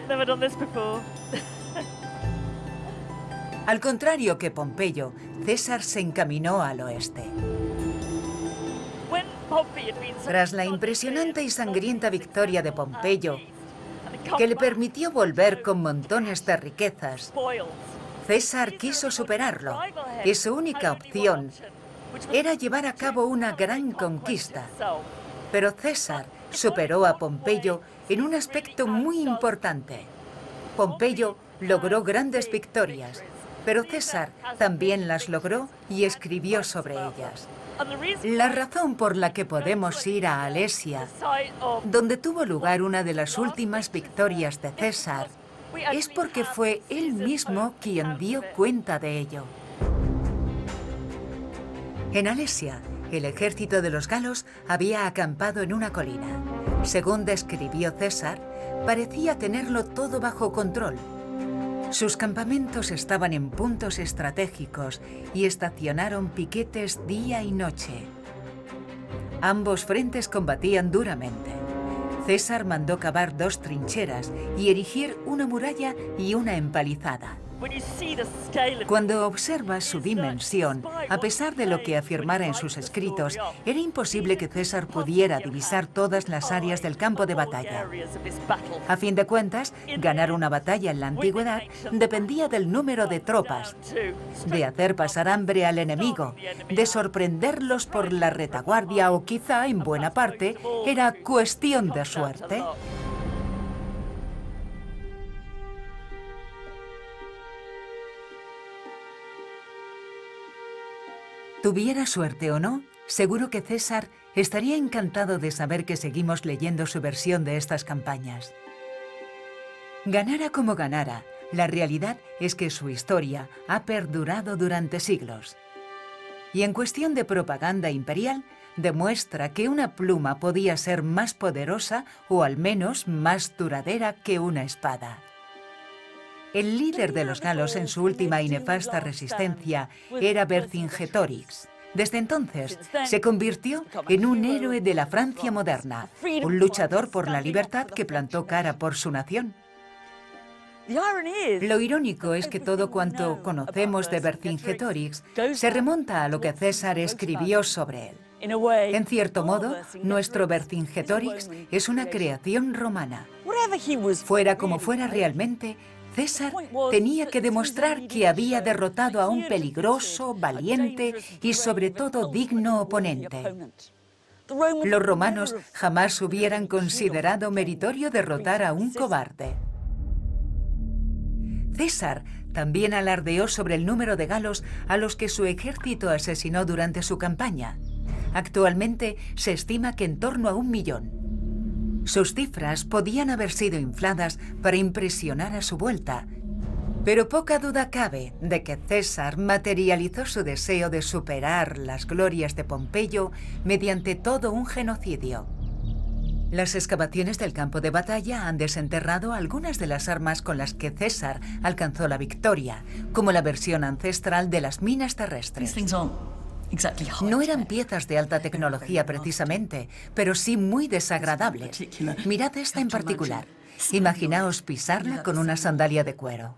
E: Never done this before.
A: Al contrario que Pompeyo, César se encaminó al oeste. Tras la impresionante y sangrienta victoria de Pompeyo, que le permitió volver con montones de riquezas, César quiso superarlo y su única opción era llevar a cabo una gran conquista. Pero César superó a Pompeyo en un aspecto muy importante. Pompeyo logró grandes victorias, pero César también las logró y escribió sobre ellas. La razón por la que podemos ir a Alesia, donde tuvo lugar una de las últimas victorias de César, es porque fue él mismo quien dio cuenta de ello. En Alesia, el ejército de los galos había acampado en una colina. Según describió César, parecía tenerlo todo bajo control. Sus campamentos estaban en puntos estratégicos y estacionaron piquetes día y noche. Ambos frentes combatían duramente. César mandó cavar 2 trincheras y erigir una muralla y una empalizada. Cuando observas su dimensión, a pesar de lo que afirmara en sus escritos, era imposible que César pudiera divisar todas las áreas del campo de batalla. A fin de cuentas, ganar una batalla en la antigüedad dependía del número de tropas, de hacer pasar hambre al enemigo, de sorprenderlos por la retaguardia o quizá, en buena parte, era cuestión de suerte. Tuviera suerte o no, seguro que César estaría encantado de saber que seguimos leyendo su versión de estas campañas. Ganara como ganara, la realidad es que su historia ha perdurado durante siglos. Y en cuestión de propaganda imperial, demuestra que una pluma podía ser más poderosa o al menos más duradera que una espada. El líder de los galos en su última y nefasta resistencia era Vercingetorix. Desde entonces se convirtió en un héroe de la Francia moderna, un luchador por la libertad que plantó cara por su nación. Lo irónico es que todo cuanto conocemos de Vercingetorix se remonta a lo que César escribió sobre él. En cierto modo, nuestro Vercingetorix es una creación romana. Fuera como fuera realmente, César tenía que demostrar que había derrotado a un peligroso, valiente y sobre todo digno oponente. Los romanos jamás hubieran considerado meritorio derrotar a un cobarde. César también alardeó sobre el número de galos a los que su ejército asesinó durante su campaña. Actualmente se estima que en torno a 1 millón. Sus cifras podían haber sido infladas para impresionar a su vuelta, pero poca duda cabe de que César materializó su deseo de superar las glorias de Pompeyo mediante todo un genocidio. Las excavaciones del campo de batalla han desenterrado algunas de las armas con las que César alcanzó la victoria, como la versión ancestral de las minas terrestres. No eran piezas de alta tecnología precisamente, pero sí muy desagradables. Mirad esta en particular. Imaginaos pisarla con una sandalia de cuero.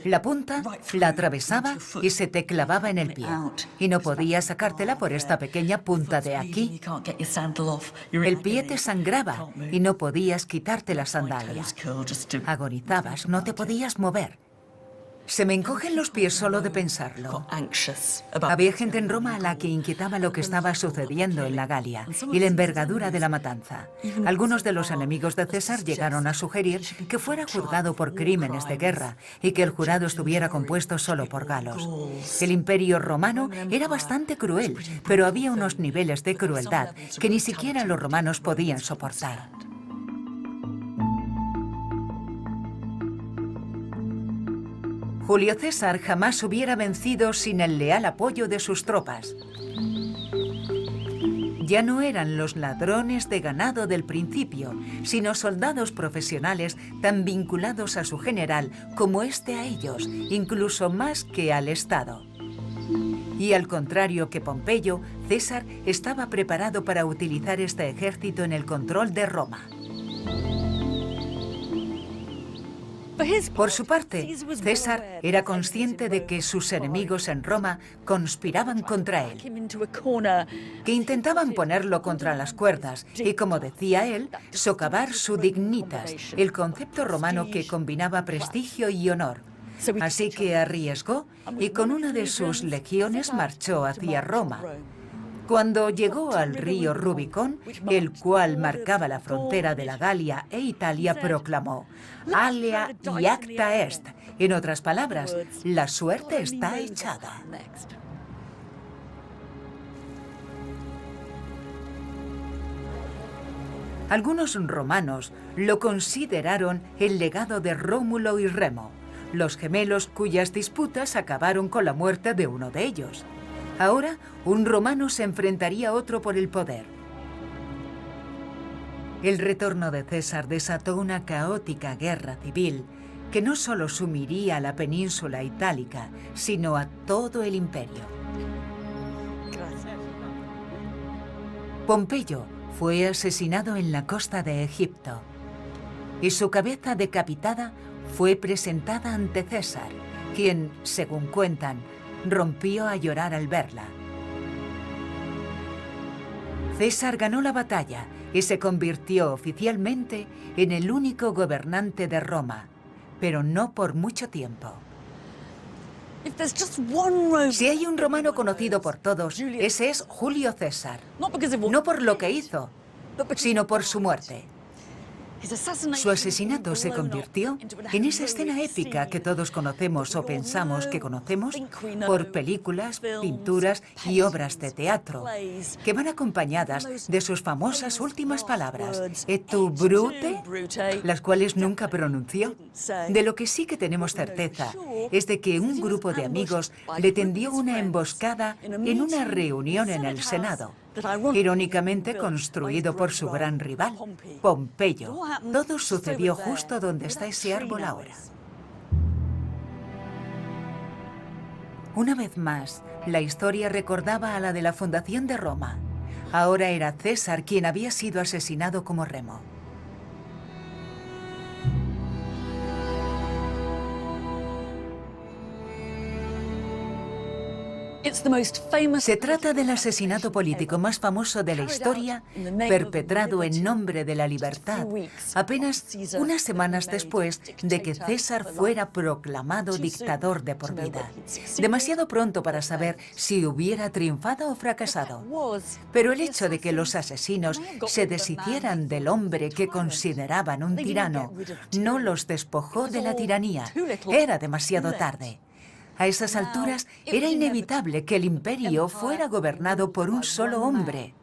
A: La punta la atravesaba y se te clavaba en el pie. Y no podías sacártela por esta pequeña punta de aquí. El pie te sangraba y no podías quitarte la sandalia. Agonizabas, no te podías mover. Se me encogen los pies solo de pensarlo. Había gente en Roma a la que inquietaba lo que estaba sucediendo en la Galia y la envergadura de la matanza. Algunos de los enemigos de César llegaron a sugerir que fuera juzgado por crímenes de guerra y que el jurado estuviera compuesto solo por galos. El Imperio Romano era bastante cruel, pero había unos niveles de crueldad que ni siquiera los romanos podían soportar. Julio César jamás hubiera vencido sin el leal apoyo de sus tropas. Ya no eran los ladrones de ganado del principio, sino soldados profesionales tan vinculados a su general como este a ellos, incluso más que al Estado. Y al contrario que Pompeyo, César estaba preparado para utilizar este ejército en el control de Roma. Por su parte, César era consciente de que sus enemigos en Roma conspiraban contra él, que intentaban ponerlo contra las cuerdas y, como decía él, socavar su dignitas, el concepto romano que combinaba prestigio y honor. Así que arriesgó y con una de sus legiones marchó hacia Roma. Cuando llegó al río Rubicón, el cual marcaba la frontera de la Galia e Italia, proclamó: Alea y acta est. En otras palabras, la suerte está echada. Algunos romanos lo consideraron el legado de Rómulo y Remo, los gemelos cuyas disputas acabaron con la muerte de uno de ellos. Ahora, un romano se enfrentaría a otro por el poder. El retorno de César desató una caótica guerra civil que no solo sumiría a la península itálica, sino a todo el imperio. Pompeyo fue asesinado en la costa de Egipto y su cabeza decapitada fue presentada ante César, quien, según cuentan, rompió a llorar al verla. César ganó la batalla y se convirtió oficialmente en el único gobernante de Roma, pero no por mucho tiempo. Si hay un romano conocido por todos, ese es Julio César. No por lo que hizo, sino por su muerte. Su asesinato se convirtió en esa escena épica que todos conocemos o pensamos que conocemos por películas, pinturas y obras de teatro, que van acompañadas de sus famosas últimas palabras, «Et tu, Brute?», las cuales nunca pronunció. De lo que sí que tenemos certeza es de que un grupo de amigos le tendió una emboscada en una reunión en el Senado, irónicamente construido por su gran rival, Pompeyo. Todo sucedió justo donde está ese árbol ahora. Una vez más, la historia recordaba a la de la fundación de Roma. Ahora era César quien había sido asesinado como Remo. Se trata del asesinato político más famoso de la historia, perpetrado en nombre de la libertad, apenas unas semanas después de que César fuera proclamado dictador de por vida. Demasiado pronto para saber si hubiera triunfado o fracasado. Pero el hecho de que los asesinos se deshicieran del hombre que consideraban un tirano no los despojó de la tiranía. Era demasiado tarde. A esas alturas era inevitable que el imperio fuera gobernado por un solo hombre.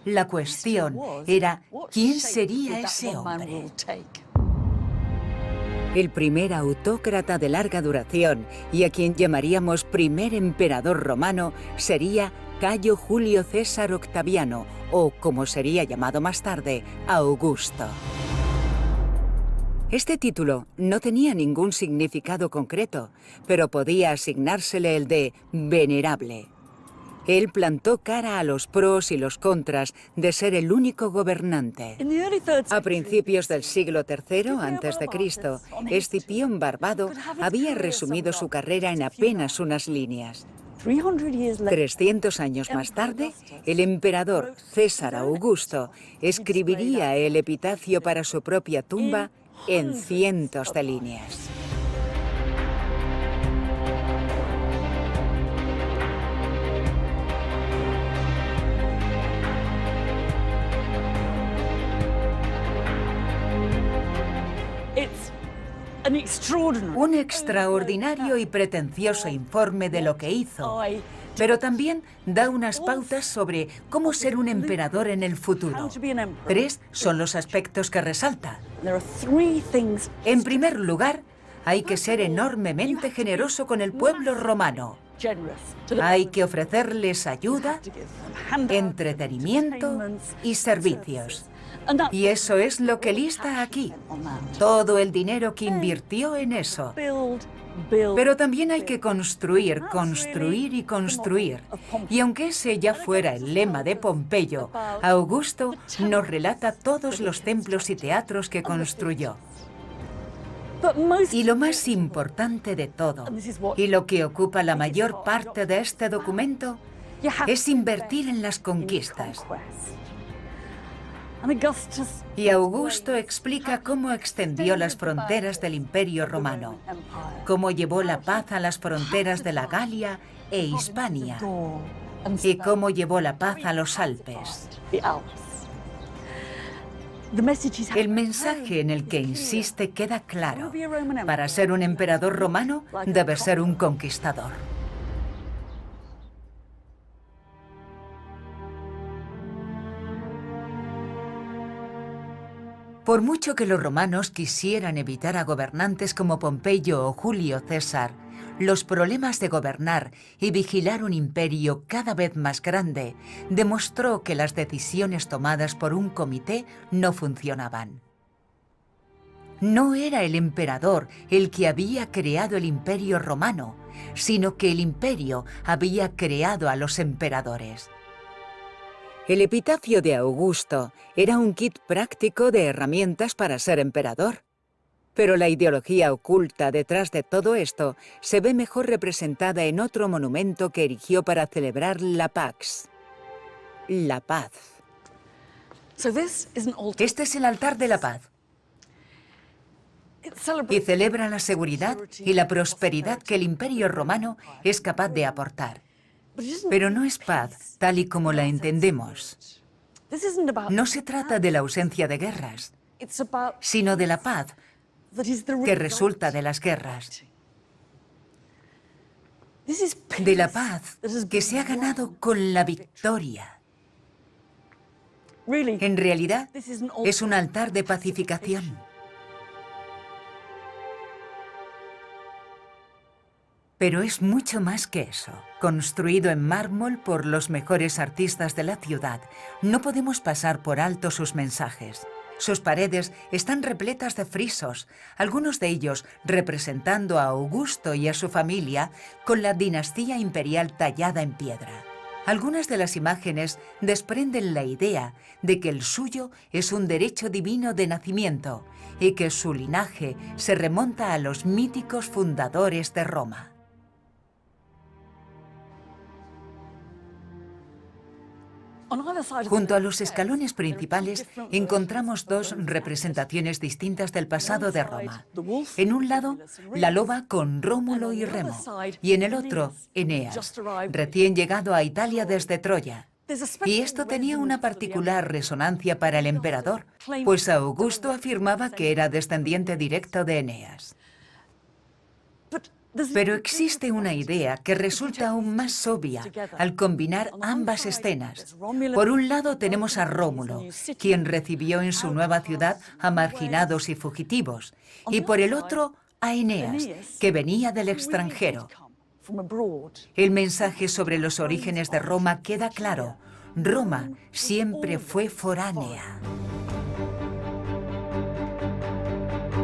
A: La cuestión era ¿quién sería ese hombre? El primer autócrata de larga duración y a quien llamaríamos primer emperador romano sería Cayo Julio César Octaviano, o como sería llamado más tarde, Augusto. Este título no tenía ningún significado concreto, pero podía asignársele el de venerable. Él plantó cara a los pros y los contras de ser el único gobernante. A principios del siglo III a.C., Escipión Barbado había resumido su carrera en apenas unas líneas. 300 años más tarde, el emperador César Augusto escribiría el epitafio para su propia tumba en cientos de líneas. Un extraordinario y pretencioso informe de lo que hizo, pero también da unas pautas sobre cómo ser un emperador en el futuro. 3 son los aspectos que resalta. En primer lugar, Hay que ser enormemente generoso con el pueblo romano. Hay que ofrecerles ayuda, entretenimiento y servicios. Y eso es lo que lista aquí. Todo el dinero que invirtió en eso. Pero también hay que construir, construir y construir. Y aunque ese ya fuera el lema de Pompeyo, Augusto nos relata todos los templos y teatros que construyó. Y lo más importante de todo, y lo que ocupa la mayor parte de este documento, es invertir en las conquistas. Y Augusto explica cómo extendió las fronteras del Imperio Romano, cómo llevó la paz a las fronteras de la Galia e Hispania, y cómo llevó la paz a los Alpes. El mensaje en el que insiste queda claro. Para ser un emperador romano, debes ser un conquistador. Por mucho que los romanos quisieran evitar a gobernantes como Pompeyo o Julio César, los problemas de gobernar y vigilar un imperio cada vez más grande demostró que las decisiones tomadas por un comité no funcionaban. No era el emperador el que había creado el imperio romano, sino que el imperio había creado a los emperadores. El epitafio de Augusto era un kit práctico de herramientas para ser emperador. Pero la ideología oculta detrás de todo esto se ve mejor representada en otro monumento que erigió para celebrar la Pax, la paz. Este es el altar de la paz. Y celebra la seguridad y la prosperidad que el Imperio Romano es capaz de aportar. Pero no es paz tal y como la entendemos. No se trata de la ausencia de guerras, sino de la paz que resulta de las guerras. De la paz que se ha ganado con la victoria. En realidad, es un altar de pacificación. Pero es mucho más que eso. Construido en mármol por los mejores artistas de la ciudad, no podemos pasar por alto sus mensajes. Sus paredes están repletas de frisos, algunos de ellos representando a Augusto y a su familia con la dinastía imperial tallada en piedra. Algunas de las imágenes desprenden la idea de que el suyo es un derecho divino de nacimiento y que su linaje se remonta a los míticos fundadores de Roma. Junto a los escalones principales encontramos dos representaciones distintas del pasado de Roma. En un lado, la loba con Rómulo y Remo, y en el otro, Eneas, recién llegado a Italia desde Troya. Y esto tenía una particular resonancia para el emperador, pues Augusto afirmaba que era descendiente directo de Eneas. Pero existe una idea que resulta aún más obvia al combinar ambas escenas. Por un lado tenemos a Rómulo, quien recibió en su nueva ciudad a marginados y fugitivos, y por el otro a Eneas, que venía del extranjero. El mensaje sobre los orígenes de Roma queda claro. Roma siempre fue foránea.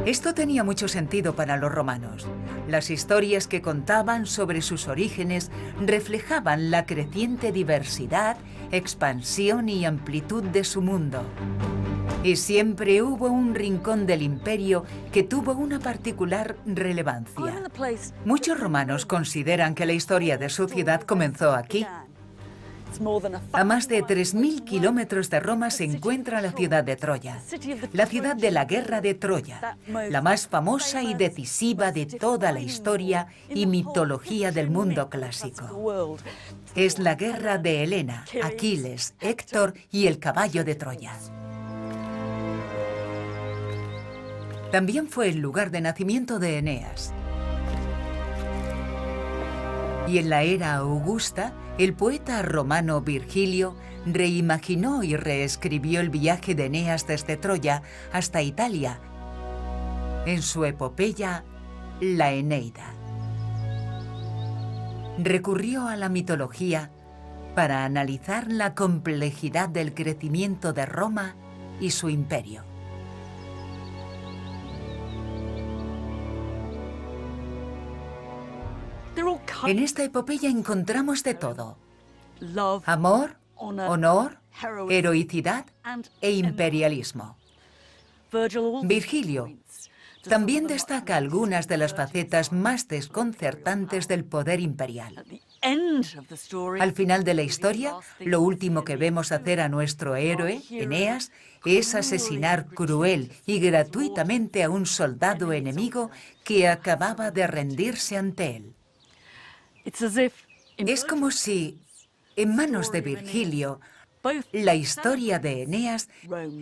A: Esto tenía mucho sentido para los romanos. Las historias que contaban sobre sus orígenes reflejaban la creciente diversidad, expansión y amplitud de su mundo. Y siempre hubo un rincón del imperio que tuvo una particular relevancia. Muchos romanos consideran que la historia de su ciudad comenzó aquí. A más de 3.000 kilómetros de Roma se encuentra la ciudad de Troya, la ciudad de la guerra de Troya, la más famosa y decisiva de toda la historia y mitología del mundo clásico. Es la guerra de Helena, Aquiles, Héctor y el caballo de Troya. También fue el lugar de nacimiento de Eneas. Y en la era augusta, el poeta romano Virgilio reimaginó y reescribió el viaje de Eneas desde Troya hasta Italia en su epopeya la Eneida. Recurrió a la mitología para analizar la complejidad del crecimiento de Roma y su imperio. En esta epopeya encontramos de todo: amor, honor, heroicidad e imperialismo. Virgilio también destaca algunas de las facetas más desconcertantes del poder imperial. Al final de la historia, lo último que vemos hacer a nuestro héroe, Eneas, es asesinar cruel y gratuitamente a un soldado enemigo que acababa de rendirse ante él. Es como si, en manos de Virgilio, la historia de Eneas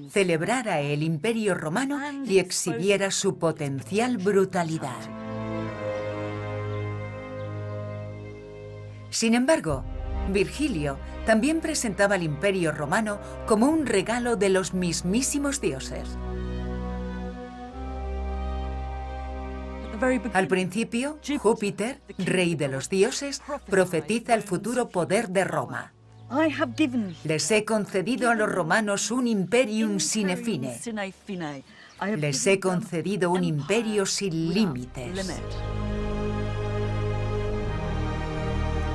A: celebrara el Imperio Romano y exhibiera su potencial brutalidad. Sin embargo, Virgilio también presentaba al Imperio Romano como un regalo de los mismísimos dioses. Al principio, Júpiter, rey de los dioses, profetiza el futuro poder de Roma. Les he concedido a los romanos un imperium sine fine. Les he concedido un imperio sin límites.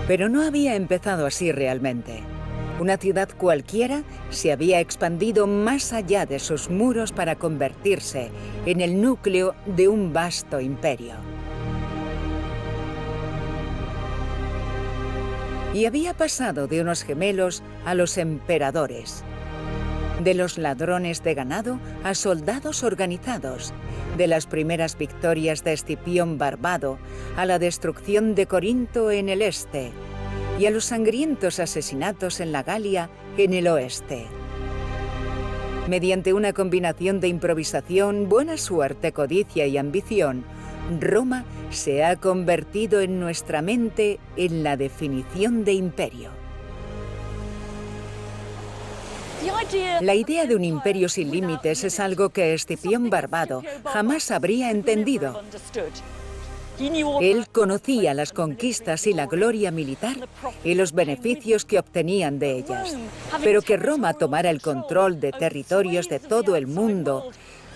A: Pero no había empezado así realmente. Una ciudad cualquiera se había expandido más allá de sus muros para convertirse en el núcleo de un vasto imperio. Y había pasado de unos gemelos a los emperadores, de los ladrones de ganado a soldados organizados, de las primeras victorias de Escipión Barbado a la destrucción de Corinto en el este y a los sangrientos asesinatos en la Galia en el oeste. Mediante una combinación de improvisación, buena suerte, codicia y ambición, Roma se ha convertido en nuestra mente en la definición de imperio. La idea de un imperio sin límites es algo que Escipión Barbado jamás habría entendido. Él conocía las conquistas y la gloria militar y los beneficios que obtenían de ellas, pero que Roma tomara el control de territorios de todo el mundo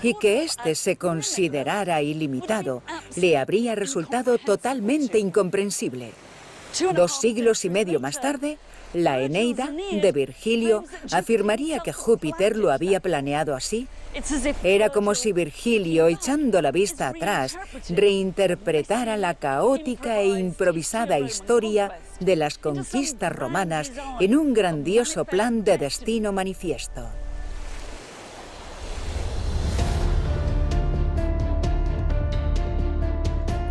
A: y que éste se considerara ilimitado, le habría resultado totalmente incomprensible. 2 siglos y medio más tarde, la Eneida de Virgilio afirmaría que Júpiter lo había planeado así. Era como si Virgilio, echando la vista atrás, reinterpretara la caótica e improvisada historia de las conquistas romanas en un grandioso plan de destino manifiesto.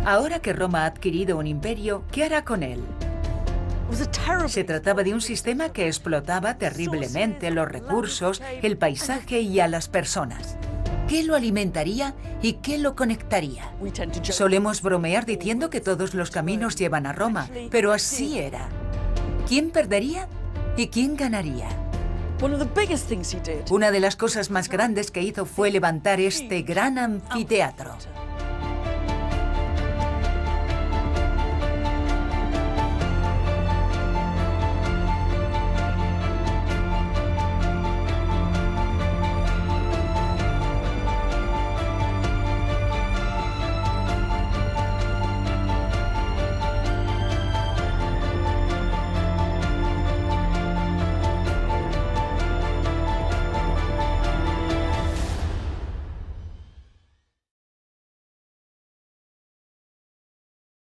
A: Ahora que Roma ha adquirido un imperio, ¿qué hará con él? Se trataba de un sistema que explotaba terriblemente los recursos, el paisaje y a las personas. ¿Qué lo alimentaría y qué lo conectaría? Solemos bromear diciendo que todos los caminos llevan a Roma, pero así era. ¿Quién perdería y quién ganaría? Una de las cosas más grandes que hizo fue levantar este gran anfiteatro.